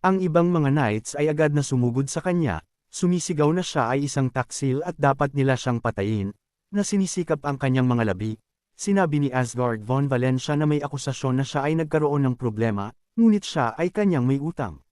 Ang ibang mga knights ay agad na sumugod sa kanya, sumisigaw na siya ay isang taksil at dapat nila siyang patayin, na sinisikap ang kanyang mga labi. Sinabi ni Asgard von Valencia na may akusasyon na siya ay nagkaroon ng problema, ngunit siya ay kanyang may utang.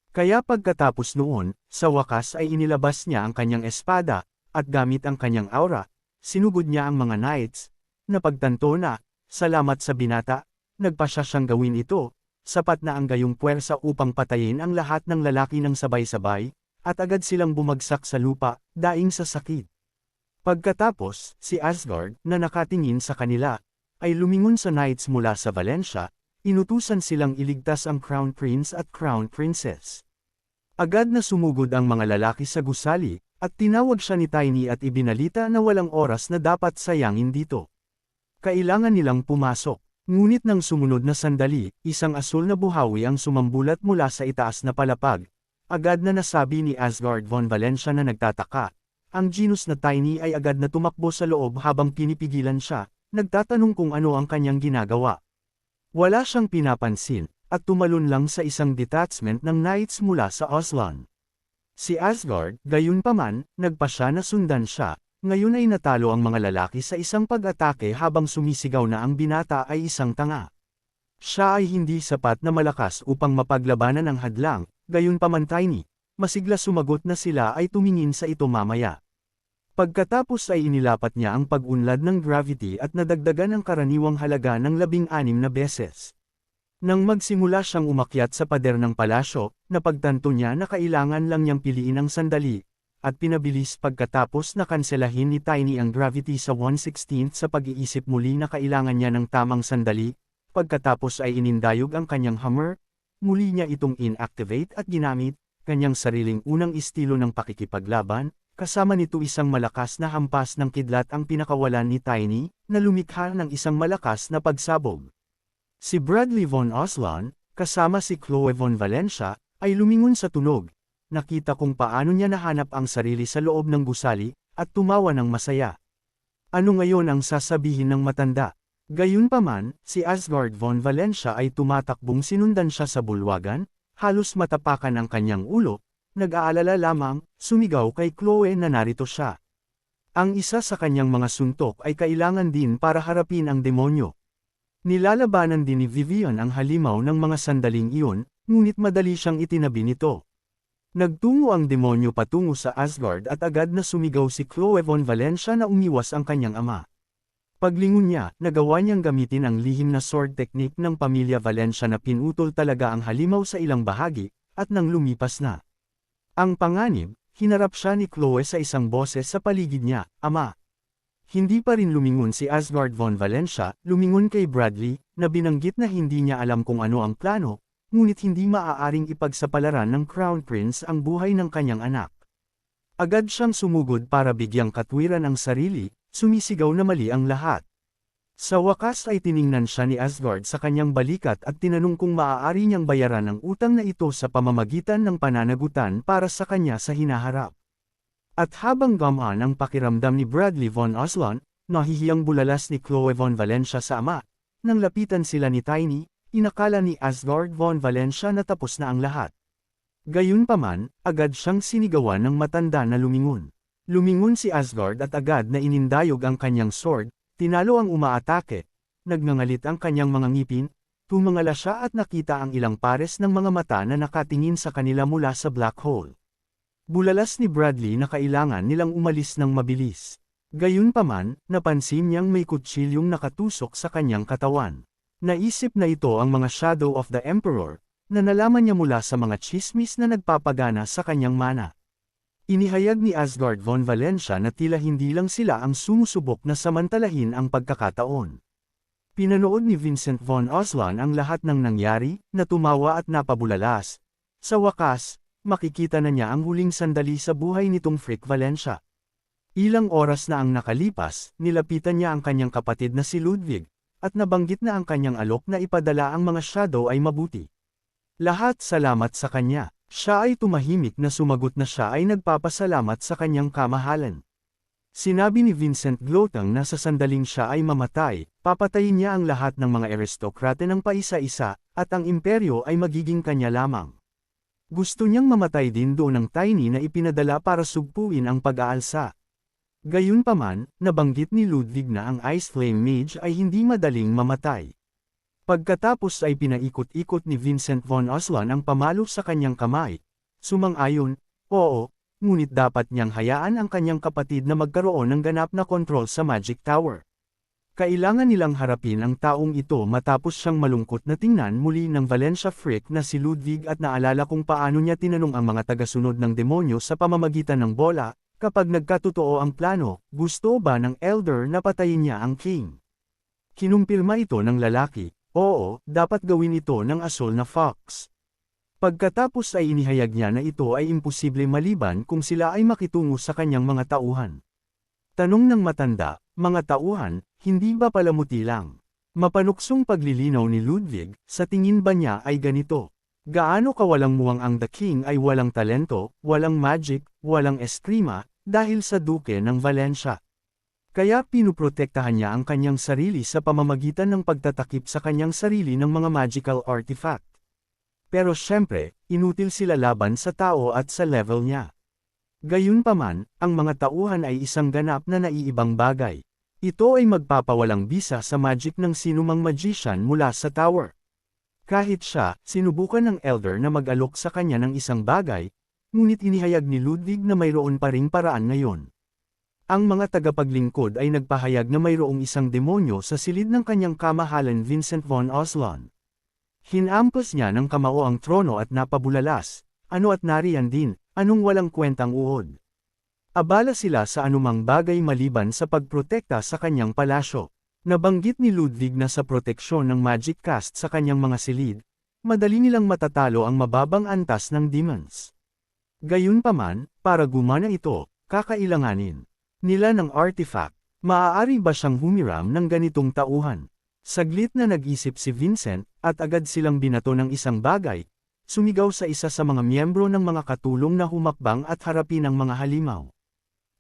Kaya pagkatapos noon, sa wakas ay inilabas niya ang kanyang espada, at gamit ang kanyang aura, sinugod niya ang mga knights, napagtanto na, salamat sa binata, nagpasya siyang gawin ito, sapat na ang gayong puwersa upang patayin ang lahat ng lalaki ng sabay-sabay, at agad silang bumagsak sa lupa, daing sa sakit. Pagkatapos, si Asgard, na nakatingin sa kanila, ay lumingon sa knights mula sa Valencia, inutusan silang iligtas ang Crown Prince at Crown Princess. Agad na sumugod ang mga lalaki sa gusali, at tinawag siya ni Tiny at ibinalita na walang oras na dapat sayangin dito. Kailangan nilang pumasok. Ngunit nang sumunod na sandali, isang asul na buhawi ang sumambulat mula sa itaas na palapag. Agad na nasabi ni Asgard von Valencia na nagtataka. Ang genus na Tiny ay agad na tumakbo sa loob habang pinipigilan siya, nagtatanong kung ano ang kanyang ginagawa. Wala siyang pinapansin, at tumalon lang sa isang detachment ng knights mula sa Aslan. Si Asgard, gayunpaman, nagpasya na sundan siya. Ngayon ay natalo ang mga lalaki sa isang pag-atake habang sumisigaw na ang binata ay isang tanga. Siya ay hindi sapat na malakas upang mapaglabanan ang hadlang, gayunpaman Tiny, masigla sumagot na sila ay tumingin sa ito mamaya. Pagkatapos ay inilapat niya ang pag-unlad ng gravity at nadagdagan ang karaniwang halaga ng 16 na beses. Nang magsimula siyang umakyat sa pader ng palasyo, napagtanto niya na kailangan lang niyang piliin ang sandali, at pinabilis pagkatapos na kanselahin ni Tiny ang gravity sa 1/16 sa pag-iisip muli na kailangan niya ng tamang sandali, pagkatapos ay inindayog ang kanyang hammer, muli niya itong inactivate at ginamit, kanyang sariling unang estilo ng pakikipaglaban, kasama nito isang malakas na hampas ng kidlat ang pinakawalan ni Tiny, na lumikha ng isang malakas na pagsabog. Si Bradley von Aslan, kasama si Chloe von Valencia, ay lumingon sa tunog. Nakita kung paano niya nahanap ang sarili sa loob ng gusali, at tumawa ng masaya. Ano ngayon ang sasabihin ng matanda? Gayunpaman, si Asgard von Valencia ay tumatakbong sinundan siya sa bulwagan, halos matapakan ang kanyang ulo, nag-aalala lamang, sumigaw kay Chloe na narito siya. Ang isa sa kanyang mga suntok ay kailangan din para harapin ang demonyo. Nilalabanan din ni Vivian ang halimaw ng mga sandaling iyon, ngunit madali siyang itinabi nito. Nagtungo ang demonyo patungo sa Asgard at agad na sumigaw si Chloe von Valencia na umiwas ang kanyang ama. Paglingon niya, nagawa niyang gamitin ang lihim na sword technique ng pamilya Valencia na pinutol talaga ang halimaw sa ilang bahagi, at nang lumipas na ang panganib, hinarap siya ni Chloe sa isang boses sa paligid niya, "Ama." Hindi pa rin lumingon si Asgard von Valencia, lumingon kay Bradley, na binanggit na hindi niya alam kung ano ang plano, ngunit hindi maaaring ipagsapalaran ng Crown Prince ang buhay ng kanyang anak. Agad siyang sumugod para bigyang katwiran ang sarili, sumisigaw na mali ang lahat. Sa wakas ay tiningnan siya ni Asgard sa kanyang balikat at tinanong kung maaari niyang bayaran ang utang na ito sa pamamagitan ng pananagutan para sa kanya sa hinaharap. At habang gamaan ang pakiramdam ni Bradley von Aslan, nahihiyang bulalas ni Chloe von Valencia sa ama, nang lapitan sila ni Tiny, inakala ni Asgard von Valencia na tapos na ang lahat. Gayunpaman, agad siyang sinigawan ng matanda na lumingon. Lumingon si Asgard at agad na inindayog ang kanyang sword, tinalo ang umaatake, nagngangalit ang kanyang mga ngipin, tumangala siya at nakita ang ilang pares ng mga mata na nakatingin sa kanila mula sa black hole. Bulalas ni Bradley na kailangan nilang umalis ng mabilis. Gayunpaman, napansin niyang may kutsilyong nakatusok sa kanyang katawan. Naisip na ito ang mga Shadow of the Emperor, na nalaman niya mula sa mga tsismis na nagpapagana sa kanyang mana. Inihayag ni Asgard von Valencia na tila hindi lang sila ang sumusubok na samantalahin ang pagkakataon. Pinanood ni Vincent von Aslan ang lahat ng nangyari, na tumawa at napabulalas. Sa wakas, makikita na niya ang huling sandali sa buhay nitong Frick Valencia. Ilang oras na ang nakalipas, nilapitan niya ang kanyang kapatid na si Ludwig, at nabanggit na ang kanyang alok na ipadala ang mga shadow ay mabuti. Lahat salamat sa kanya. Siya ay tumahimik na sumagot na siya ay nagpapasalamat sa kanyang kamahalan. Sinabi ni Vincent Glotang na sa sandaling siya ay mamatay, papatayin niya ang lahat ng mga aristokrate ng paisa-isa, at ang imperyo ay magiging kanya lamang. Gusto niyang mamatay din doon ng Tiny na ipinadala para sugpuin ang pag-aalsa. Gayunpaman, nabanggit ni Ludwig na ang Ice Flame Mage ay hindi madaling mamatay. Pagkatapos ay pinaikot-ikot ni Vincent von Oslan ang pamalo sa kanyang kamay. Sumang-ayon, oo, ngunit dapat niyang hayaan ang kanyang kapatid na magkaroon ng ganap na kontrol sa Magic Tower. Kailangan nilang harapin ang taong ito matapos siyang malungkot na tingnan muli ng Valencia freak na si Ludwig at naalala kung paano niya tinanong ang mga tagasunod ng demonyo sa pamamagitan ng bola, kapag nagkatotoo ang plano, gusto ba ng Elder na patayin niya ang King? Kinumpirma ito ng lalaki, oo, dapat gawin ito ng asol na Fox. Pagkatapos ay inihayag niya na ito ay imposible maliban kung sila ay makitungo sa kanyang mga tauhan. Tanong ng matanda, mga tauhan, hindi ba palamuti lang? Mapanuksong paglilinaw ni Ludwig, sa tingin ba niya ay ganito? Gaano kawalang muwang ang The King ay walang talento, walang magic, walang eskrima, dahil sa Duke ng Valencia. Kaya pinuprotektahan niya ang kanyang sarili sa pamamagitan ng pagtatakip sa kanyang sarili ng mga magical artifact. Pero syempre, inutil sila laban sa tao at sa level niya. Gayunpaman, ang mga tauhan ay isang ganap na naiibang bagay. Ito ay magpapawalang bisa sa magic ng sinumang magician mula sa tower. Kahit siya, sinubukan ng Elder na mag-alok sa kanya ng isang bagay, ngunit inihayag ni Ludwig na mayroon pa ring paraan ngayon. Ang mga tagapaglingkod ay nagpahayag na mayroong isang demonyo sa silid ng kanyang kamahalan Vincent von Oslan. Hinampas niya ng kamao ang trono at napabulalas, ano at nariyan din, anong walang kwentang uod. Abala sila sa anumang bagay maliban sa pagprotekta sa kanyang palasyo. Nabanggit ni Ludwig na sa proteksyon ng magic cast sa kanyang mga silid, madali nilang matatalo ang mababang antas ng demons. Gayunpaman, para gumana ito, kakailanganin nila ng artifact. Maaari ba siyang humiram ng ganitong tauhan? Saglit na nag-isip si Vincent, at agad silang binato ng isang bagay, sumigaw sa isa sa mga miyembro ng mga katulong na humakbang at harapin ang mga halimaw.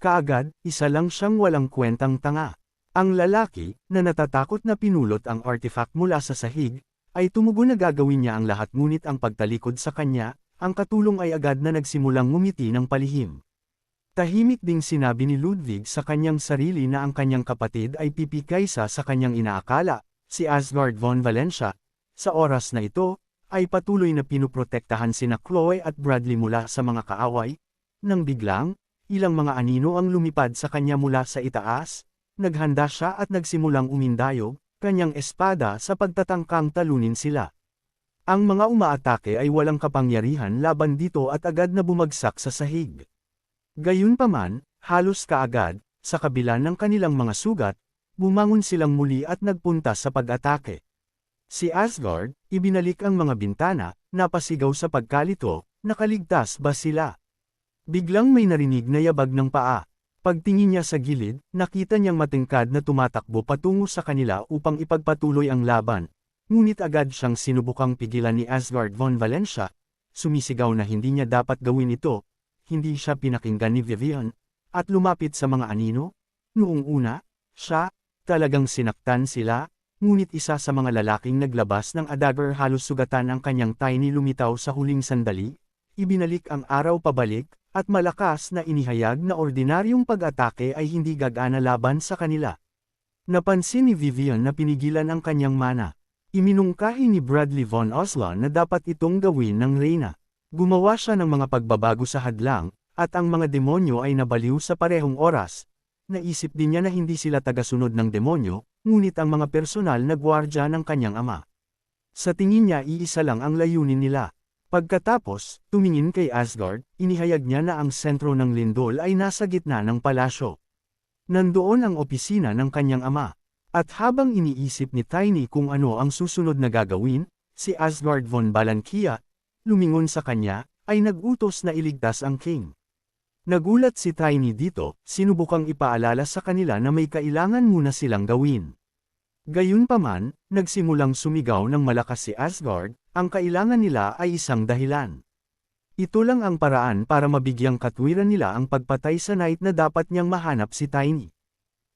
Kaagad, isa lang siyang walang kwentang tanga. Ang lalaki, na natatakot na pinulot ang artifact mula sa sahig, ay tumugon na gagawin niya ang lahat ngunit ang pagtalikod sa kanya, ang katulong ay agad na nagsimulang ngumiti ng palihim. Tahimik ding sinabi ni Ludwig sa kanyang sarili na ang kanyang kapatid ay pipikaysa sa kanyang inaakala, si Asgard von Valencia. Sa oras na ito, ay patuloy na pinuprotektahan sina Chloe at Bradley mula sa mga kaaway, nang biglang, ilang mga anino ang lumipad sa kanya mula sa itaas, naghanda siya at nagsimulang umindayog, kanyang espada sa pagtatangkang talunin sila. Ang mga umaatake ay walang kapangyarihan laban dito at agad na bumagsak sa sahig. Gayunpaman, halos kaagad, sa kabila ng kanilang mga sugat, bumangon silang muli at nagpunta sa pag-atake. Si Asgard, ibinalik ang mga bintana, napasigaw sa pagkalito, nakaligtas ba sila? Biglang may narinig na yabag ng paa. Pagtingin niya sa gilid, nakita niyang matingkad na tumatakbo patungo sa kanila upang ipagpatuloy ang laban. Ngunit agad siyang sinubukang pigilan ni Asgard von Valencia, sumisigaw na hindi niya dapat gawin ito, hindi siya pinakinggan ni Vivian, at lumapit sa mga anino. Noong una, siya, talagang sinaktan sila, ngunit isa sa mga lalaking naglabas ng dagger halos sugatan ang kanyang Tiny lumitaw sa huling sandali, ibinalik ang araw pabalik, at malakas na inihayag na ordinaryong pag-atake ay hindi gagana laban sa kanila. Napansin ni Vivian na pinigilan ang kanyang mana. Iminungkahi ni Bradley von Oslan na dapat itong gawin ng Reyna. Gumawa siya ng mga pagbabago sa hadlang, at ang mga demonyo ay nabaliw sa parehong oras. Naisip din niya na hindi sila tagasunod ng demonyo, ngunit ang mga personal na gwardya ng kanyang ama. Sa tingin niya iisa lang ang layunin nila. Pagkatapos, tumingin kay Asgard, inihayag niya na ang sentro ng lindol ay nasa gitna ng palasyo. Nandoon ang opisina ng kanyang ama. At habang iniisip ni Tiny kung ano ang susunod na gagawin, si Asgard von Valenkia, lumingon sa kanya, ay nag-utos na iligtas ang king. Nagulat si Tiny dito, sinubukang ipaalala sa kanila na may kailangan muna silang gawin. Gayunpaman, nagsimulang sumigaw ng malakas si Asgard, ang kailangan nila ay isang dahilan. Ito lang ang paraan para mabigyang katwiran nila ang pagpatay sa knight na dapat niyang mahanap si Tiny.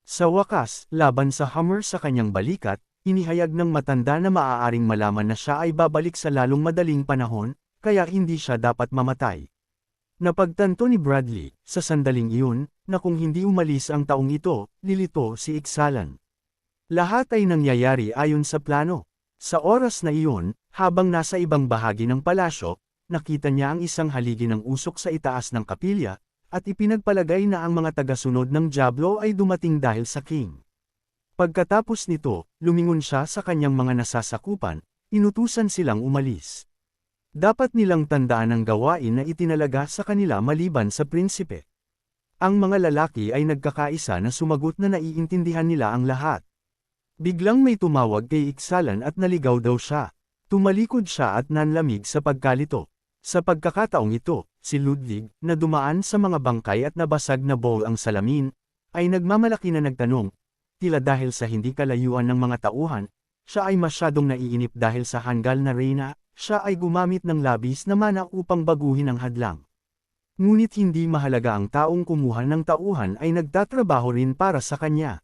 Sa wakas, laban sa hammer sa kanyang balikat, inihayag ng matanda na maaaring malaman na siya ay babalik sa lalong madaling panahon, kaya hindi siya dapat mamatay. Napagtanto ni Bradley, sa sandaling iyon, na kung hindi umalis ang taong ito, lilito si Ixalan. Lahat ay nangyayari ayon sa plano. Sa oras na iyon, habang nasa ibang bahagi ng palasyo, nakita niya ang isang haligi ng usok sa itaas ng kapilya, at ipinagpalagay na ang mga tagasunod ng Diablo ay dumating dahil sa king. Pagkatapos nito, lumingon siya sa kanyang mga nasasakupan, inutusan silang umalis. Dapat nilang tandaan ang gawain na itinalaga sa kanila maliban sa prinsipe. Ang mga lalaki ay nagkakaisa na sumagot na naiintindihan nila ang lahat. Biglang may tumawag kay Ixalan at naligaw daw siya. Tumalikod siya at nanlamig sa pagkalito. Sa pagkakataong ito, si Ludwig, na dumaan sa mga bangkay at nabasag na bowl ang salamin, ay nagmamalaki na nagtanong, tila dahil sa hindi kalayuan ng mga tauhan, siya ay masyadong naiinip dahil sa hanggal na reyna, siya ay gumamit ng labis na mana upang baguhin ang hadlang. Ngunit hindi mahalaga ang taong kumuha ng tauhan ay nagtatrabaho rin para sa kanya.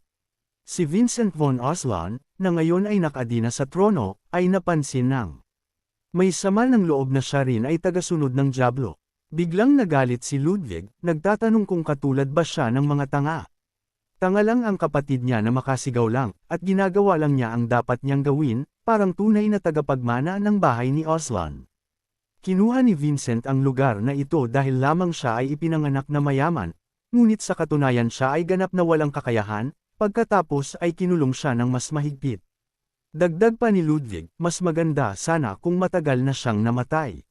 Si Vincent von Oslan, na ngayon ay nakadina sa trono, ay napansin ng may sama ng loob na siya rin ay tagasunod ng Diablo. Biglang nagalit si Ludwig, nagtatanong kung katulad ba siya ng mga tanga. Tanga lang ang kapatid niya na makasigaw lang, at ginagawa lang niya ang dapat niyang gawin, parang tunay na tagapagmana ng bahay ni Oslan. Kinuha ni Vincent ang lugar na ito dahil lamang siya ay ipinanganak na mayaman, ngunit sa katunayan siya ay ganap na walang kakayahan, pagkatapos ay kinulong siya ng mas mahigpit. Dagdag pa ni Ludwig, mas maganda sana kung matagal na siyang namatay.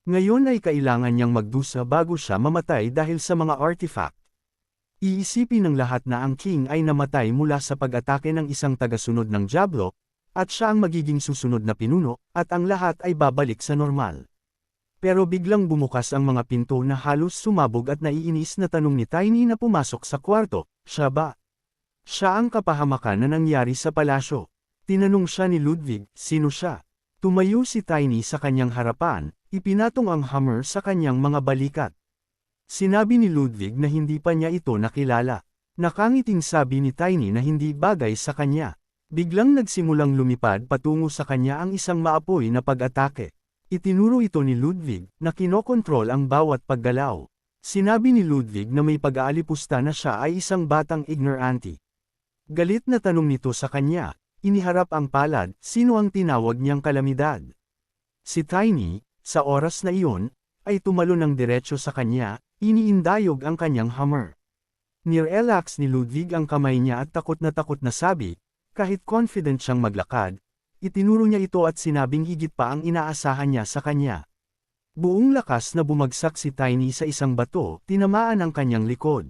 Ngayon ay kailangan niyang magdusa bago siya mamatay dahil sa mga artifact. Iisipin ng lahat na ang king ay namatay mula sa pag-atake ng isang tagasunod ng Diablo, at siya ang magiging susunod na pinuno, at ang lahat ay babalik sa normal. Pero biglang bumukas ang mga pinto na halos sumabog at naiinis na tanong ni Tiny na pumasok sa kwarto, siya ba? Siya ang kapahamakan na nangyari sa palasyo. Tinanong siya ni Ludwig, sino siya? Tumayo si Tiny sa kanyang harapan, ipinatong ang hammer sa kanyang mga balikat. Sinabi ni Ludwig na hindi pa niya ito nakilala. Nakangiting sabi ni Tiny na hindi bagay sa kanya. Biglang nagsimulang lumipad patungo sa kanya ang isang maapoy na pag-atake. Itinuro ito ni Ludwig na kinokontrol ang bawat paggalaw. Sinabi ni Ludwig na may pag-aalipusta na siya ay isang batang ignorante. Galit na tanong nito sa kanya, iniharap ang palad, sino ang tinawag niyang kalamidad? Si Tiny, sa oras na iyon, ay tumalon ng diretso sa kanya, iniindayog ang kanyang hammer. Nirelax ni Ludwig ang kamay niya at takot na sabi, kahit confident siyang maglakad, itinuro niya ito at sinabing higit pa ang inaasahan niya sa kanya. Buong lakas na bumagsak si Tiny sa isang bato, tinamaan ang kanyang likod.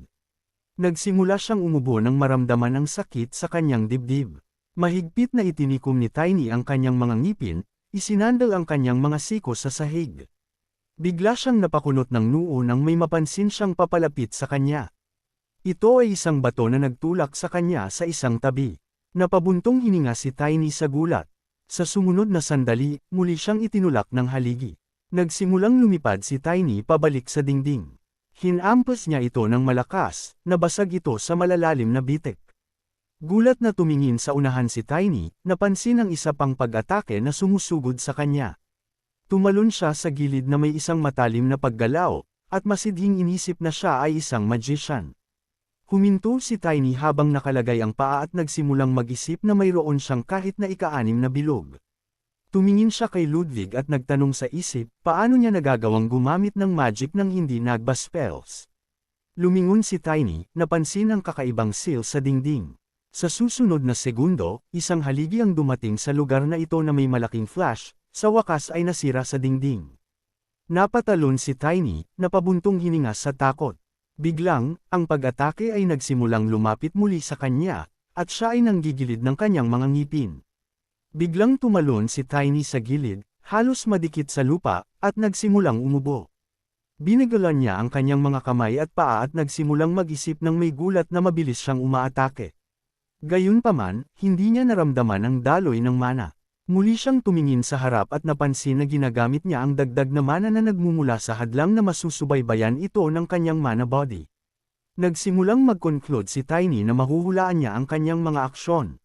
Nagsimula siyang umubo nang maramdaman ang sakit sa kanyang dibdib. Mahigpit na itinikom ni Tiny ang kanyang mga ngipin, isinandal ang kanyang mga siko sa sahig. Bigla siyang napakunot ng noo nang may mapansin siyang papalapit sa kanya. Ito ay isang bato na nagtulak sa kanya sa isang tabi. Napabuntong hininga si Tiny sa gulat. Sa sumunod na sandali, muli siyang itinulak ng haligi. Nagsimulang lumipad si Tiny pabalik sa dingding. Hinampas niya ito ng malakas, nabasag ito sa malalalim na bitek. Gulat na tumingin sa unahan si Tiny, napansin ang isa pang pag-atake na sumusugod sa kanya. Tumalon siya sa gilid na may isang matalim na paggalaw, at masidhing inisip na siya ay isang magician. Huminto si Tiny habang nakalagay ang paa at nagsimulang mag-isip na mayroon siyang kahit na ika-6 na bilog. Tumingin siya kay Ludwig at nagtanong sa isip, paano niya nagagawang gumamit ng magic nang hindi nagba-spells. Lumingon si Tiny, napansin ang kakaibang seal sa dingding. Sa susunod na segundo, isang haligi ang dumating sa lugar na ito na may malaking flash, sa wakas ay nasira sa dingding. Napatalon si Tiny, napabuntong hininga sa takot. Biglang, ang pag-atake ay nagsimulang lumapit muli sa kanya, at siya ay nanggigilid ng kanyang mga ngipin. Biglang tumalon si Tiny sa gilid, halos madikit sa lupa, at nagsimulang umubo. Binagalan niya ang kanyang mga kamay at paa at nagsimulang mag-isip ng may gulat na mabilis siyang umaatake. Gayunpaman, hindi niya naramdaman ang daloy ng mana. Muli siyang tumingin sa harap at napansin na ginagamit niya ang dagdag na mana na nagmumula sa hadlang na masusubaybayan ito ng kanyang mana body. Nagsimulang mag-conclude si Tiny na mahuhulaan niya ang kanyang mga aksyon.